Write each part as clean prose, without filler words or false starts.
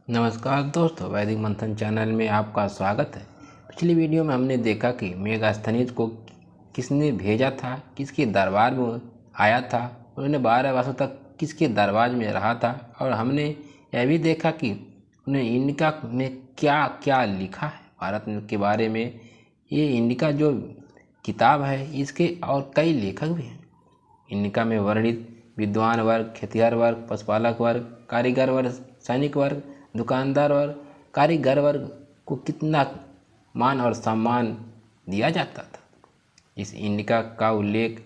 नमस्कार दोस्तों, वैदिक मंथन चैनल में आपका स्वागत है। पिछली वीडियो में हमने देखा कि मेगास्थनीज को किसने भेजा था, किसके दरबार में आया था, उन्होंने 12 वर्षों तक किसके दरबार में रहा था, और हमने यह भी देखा कि उन्हें इंडिका में क्या क्या लिखा है भारत के बारे में। ये इंडिका जो किताब है, इसके और कई लेखक भी हैं। इंडिका में वर्णित विद्वान वर्ग, खेतिहर वर्ग, पशुपालक वर्ग, कारीगर वर्ग, सैनिक वर्ग, दुकानदार वर्ग, कारीगर वर्ग को कितना मान और सम्मान दिया जाता था। इस इंडिका का उल्लेख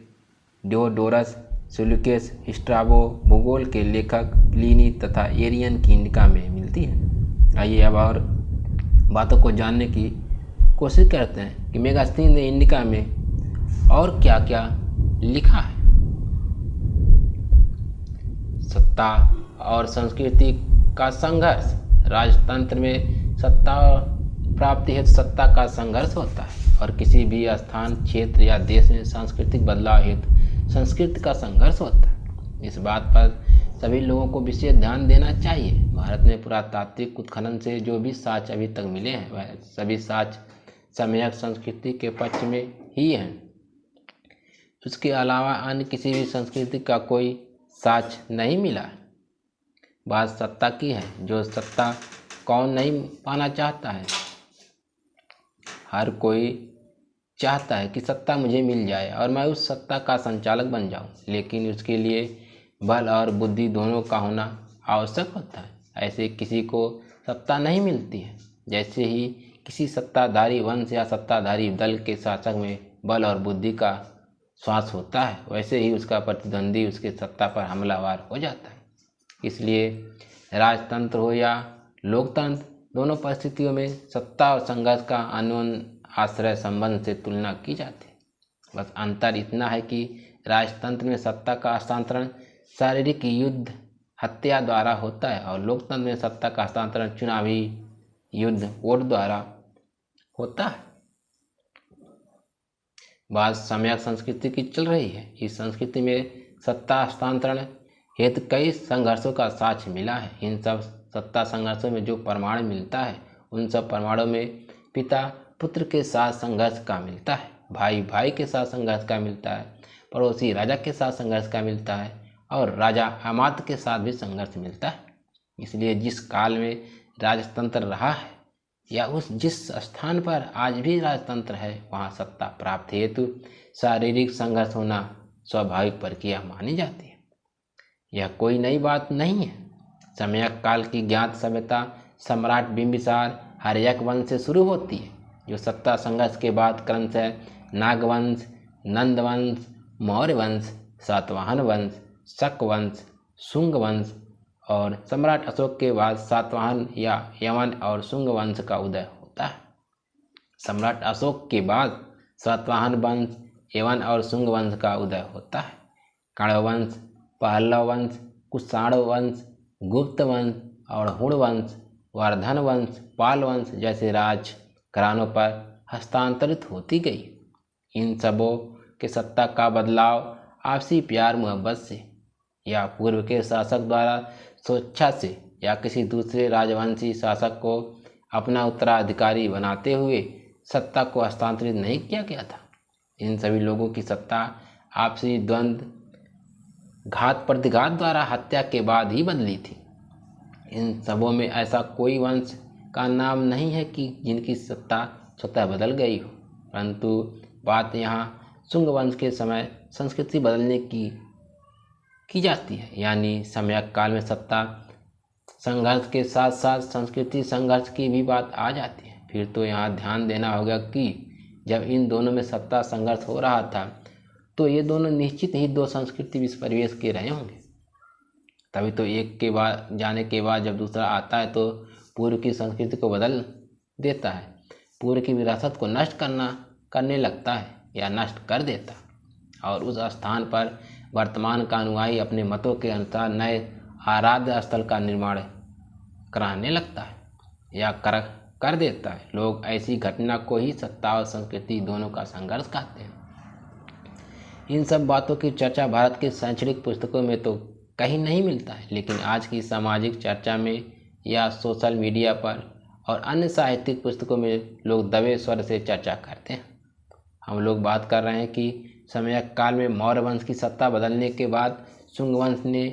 डियोडोरस सिलूकस, स्ट्राबो, भूगोल के लेखक प्लिनी तथा एरियन की इंडिका में मिलती है। आइए अब और बातों को जानने की कोशिश करते हैं कि मेगास्थनीज ने इंडिका में और क्या क्या लिखा है। सत्ता और संस्कृति का संघर्ष। राजतंत्र में सत्ता प्राप्ति हेतु सत्ता का संघर्ष होता है, और किसी भी स्थान, क्षेत्र या देश में सांस्कृतिक बदलाव हेतु संस्कृति का संघर्ष होता है। इस बात पर सभी लोगों को विशेष ध्यान देना चाहिए। भारत में पुरातात्विक उत्खनन से जो भी साक्ष्य अभी तक मिले हैं, वह सभी साक्ष्य सम्यक संस्कृति के पक्ष में ही हैं। उसके अलावा अन्य किसी भी संस्कृति का कोई साक्ष्य नहीं मिला है। बात सत्ता की है। जो सत्ता कौन नहीं पाना चाहता है? हर कोई चाहता है कि सत्ता मुझे मिल जाए और मैं उस सत्ता का संचालक बन जाऊं, लेकिन उसके लिए बल और बुद्धि दोनों का होना आवश्यक होता है। ऐसे किसी को सत्ता नहीं मिलती है। जैसे ही किसी सत्ताधारी वंश या सत्ताधारी दल के शासक में बल और बुद्धि का श्वास होता है, वैसे ही उसका प्रतिद्वंदी उसके सत्ता पर हमलावर हो जाता है। इसलिए राजतंत्र हो या लोकतंत्र, दोनों परिस्थितियों में सत्ता और संघर्ष का अन्योन्य आश्रय संबंध से तुलना की जाती है। बस अंतर इतना है कि राजतंत्र में सत्ता का हस्तांतरण शारीरिक युद्ध, हत्या द्वारा होता है, और लोकतंत्र में सत्ता का हस्तांतरण चुनावी युद्ध, वोट द्वारा होता है। बात सम्यक संस्कृति की चल रही है। इस संस्कृति में सत्ता हस्तांतरण हेतु कई संघर्षों का साक्ष्य मिला है। इन सब सत्ता संघर्षों में जो प्रमाण मिलता है, उन सब प्रमाणों में पिता पुत्र के साथ संघर्ष का मिलता है, भाई भाई के साथ संघर्ष का मिलता है, पड़ोसी राजा के साथ संघर्ष का मिलता है, और राजा अमात्य के साथ भी संघर्ष मिलता है। इसलिए जिस काल में राजतंत्र रहा है, या जिस स्थान पर आज भी राजतंत्र है, वहाँ सत्ता प्राप्ति हेतु शारीरिक संघर्ष होना स्वाभाविक प्रक्रिया मानी जाती है। यह कोई नई बात नहीं है। सम्यक काल की ज्ञात सभ्यता सम्राट बिंबिसार हर्यक वंश से शुरू होती है, जो सत्ता संघर्ष के बाद क्रमशः नागवंश, नंदवंश, मौर्य वंश, सातवाहन वंश, शक वंश, शुंग वंश, और सम्राट अशोक के बाद सातवाहन या यवन और शुंग वंश का उदय होता है। सम्राट अशोक के बाद सातवाहन वंश, यवन और शुंग वंश का उदय होता है। कण्व वंश, पहलव वंश, कुषाण वंश, गुप्त वंश और हुण वंश, वर्धन वंश, पाल वंश जैसे राज घरानों पर हस्तांतरित होती गई। इन सबों के सत्ता का बदलाव आपसी प्यार मोहब्बत से, या पूर्व के शासक द्वारा स्वेच्छा से, या किसी दूसरे राजवंशी शासक को अपना उत्तराधिकारी बनाते हुए सत्ता को हस्तांतरित नहीं किया गया था। इन सभी लोगों की सत्ता आपसी द्वंद्व, घात प्रतिघात द्वारा हत्या के बाद ही बदली थी। इन सबों में ऐसा कोई वंश का नाम नहीं है कि जिनकी सत्ता स्वतः बदल गई हो, परंतु बात यहाँ शुंग वंश के समय संस्कृति बदलने की जाती है। यानी सम्यक काल में सत्ता संघर्ष के साथ साथ संस्कृति संघर्ष की भी बात आ जाती है। फिर तो यहाँ ध्यान देना होगा कि जब इन दोनों में सत्ता संघर्ष हो रहा था, तो ये दोनों निश्चित ही दो संस्कृति विश्व परिवेश के रहे होंगे। तभी तो एक के बाद जाने के बाद जब दूसरा आता है, तो पूर्व की संस्कृति को बदल देता है, पूर्व की विरासत को नष्ट करने लगता है या नष्ट कर देता, और उस स्थान पर वर्तमान का अनुयायी अपने मतों के अनुसार नए आराध्य स्थल का निर्माण कराने लगता है या कर देता है। लोग ऐसी घटना को ही सत्ता और संस्कृति दोनों का संघर्ष कहते हैं। इन सब बातों की चर्चा भारत के शैक्षणिक पुस्तकों में तो कहीं नहीं मिलता है, लेकिन आज की सामाजिक चर्चा में या सोशल मीडिया पर और अन्य साहित्यिक पुस्तकों में लोग दबे स्वर से चर्चा करते हैं। हम लोग बात कर रहे हैं कि समय काल में मौर्य वंश की सत्ता बदलने के बाद शुंग वंश ने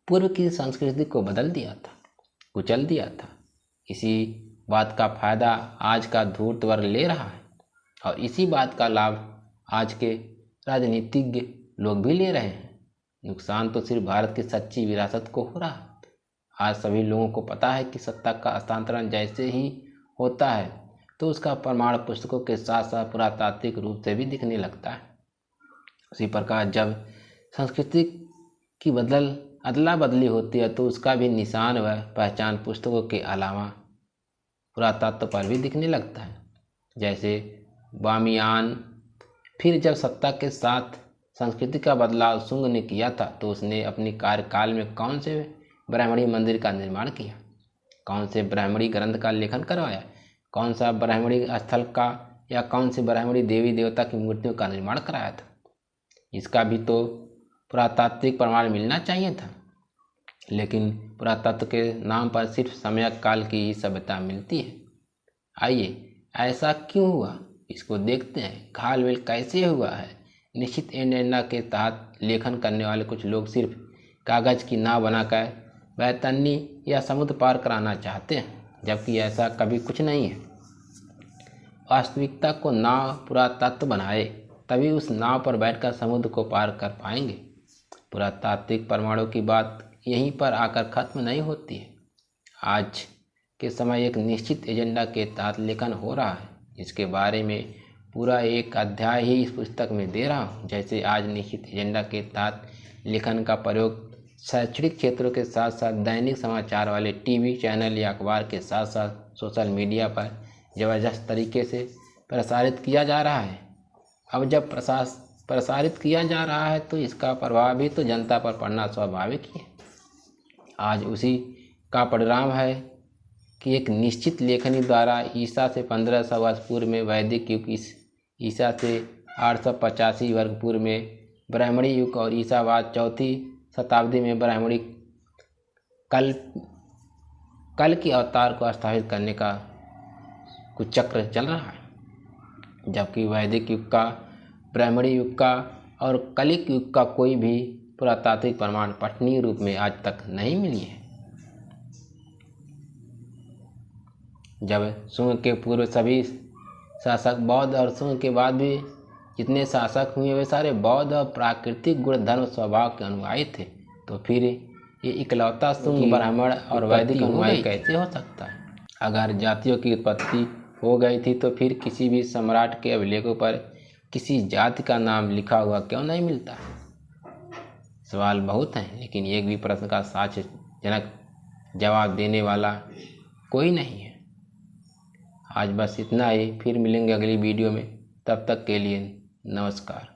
पूर्व की संस्कृति को बदल दिया था, कुचल दिया था। इसी बात का फायदा आज का धूर्त वर्ग ले रहा है और इसी बात का लाभ आज के राजनीतिज्ञ लोग भी ले रहे हैं। नुकसान तो सिर्फ भारत की सच्ची विरासत को हो रहा है। आज सभी लोगों को पता है कि सत्ता का हस्तांतरण जैसे ही होता है तो उसका प्रमाण पुस्तकों के साथ साथ पुरातात्विक रूप से भी दिखने लगता है। उसी प्रकार जब संस्कृति की अदला बदली होती है तो उसका भी निशान व पहचान पुस्तकों के अलावा पुरातत्व पर भी दिखने लगता है। जैसे बामियान, फिर जब सत्ता के साथ संस्कृति का बदलाव शुंग ने किया था तो उसने अपनी कार्यकाल में कौन से ब्राह्मणी मंदिर का निर्माण किया, कौन से ब्राह्मणी ग्रंथ का लेखन करवाया, कौन सा ब्राह्मणी स्थल का या कौन से ब्राह्मणी देवी देवता की मूर्तियों का निर्माण कराया था। इसका भी तो पुरातात्विक प्रमाण मिलना चाहिए था, लेकिन पुरातत्व के नाम पर सिर्फ समय काल की ही सभ्यता मिलती है। आइए ऐसा क्यों हुआ, इसको देखते हैं। घालमेल कैसे हुआ है। निश्चित एजेंडा के तहत लेखन करने वाले कुछ लोग सिर्फ कागज की नाव बनाकर बैतरनी या समुद्र पार कराना चाहते हैं, जबकि ऐसा कभी कुछ नहीं है। वास्तविकता को नाव पुरातत्व बनाए, तभी उस नाव पर बैठकर समुद्र को पार कर पाएंगे। पुरातात्विक प्रमाणों की बात यहीं पर आकर खत्म नहीं होती है। आज के समय एक निश्चित एजेंडा के तहत लेखन हो रहा है, जिसके बारे में पूरा एक अध्याय ही इस पुस्तक में दे रहा हूँ। जैसे आज निश्चित एजेंडा के तहत लेखन का प्रयोग शैक्षणिक क्षेत्रों के साथ साथ दैनिक समाचार वाले टीवी चैनल या अखबार के साथ साथ सोशल मीडिया पर ज़बरदस्त तरीके से प्रसारित किया जा रहा है। अब जब प्रसारित किया जा रहा है तो इसका प्रभाव भी तो जनता पर पड़ना स्वाभाविक ही है। आज उसी का परिणाम है कि एक निश्चित लेखनी द्वारा ईसा से 1500 वर्ष पूर्व में वैदिक युग, ईसा से 885 वर्ष पूर्व में ब्राह्मणी युग और ईसा बाद 4वीं शताब्दी में ब्राह्मणी कल की अवतार को स्थापित करने का कुछ चक्र चल रहा है। जबकि वैदिक युग का, ब्राह्मणी युग का और कलिक युग का कोई भी पुरातात्विक प्रमाण पठनीय रूप में आज तक नहीं मिली है। जब शुंग के पूर्व सभी शासक बौद्ध और शुंग के बाद भी जितने शासक हुए वे सारे बौद्ध और प्राकृतिक गुण धर्म स्वभाव के अनुयायी थे, तो फिर ये इकलौता शुंग ब्राह्मण और वैदिक अनुयायी कैसे हो सकता है। अगर जातियों की उत्पत्ति हो गई थी तो फिर किसी भी सम्राट के अभिलेखों पर किसी जाति का नाम लिखा हुआ क्यों नहीं मिलता। सवाल बहुत हैं, लेकिन एक भी प्रश्न का साक्ष्यजनक जवाब देने वाला कोई नहीं है। आज बस इतना ही, फिर मिलेंगे अगली वीडियो में। तब तक के लिए नमस्कार।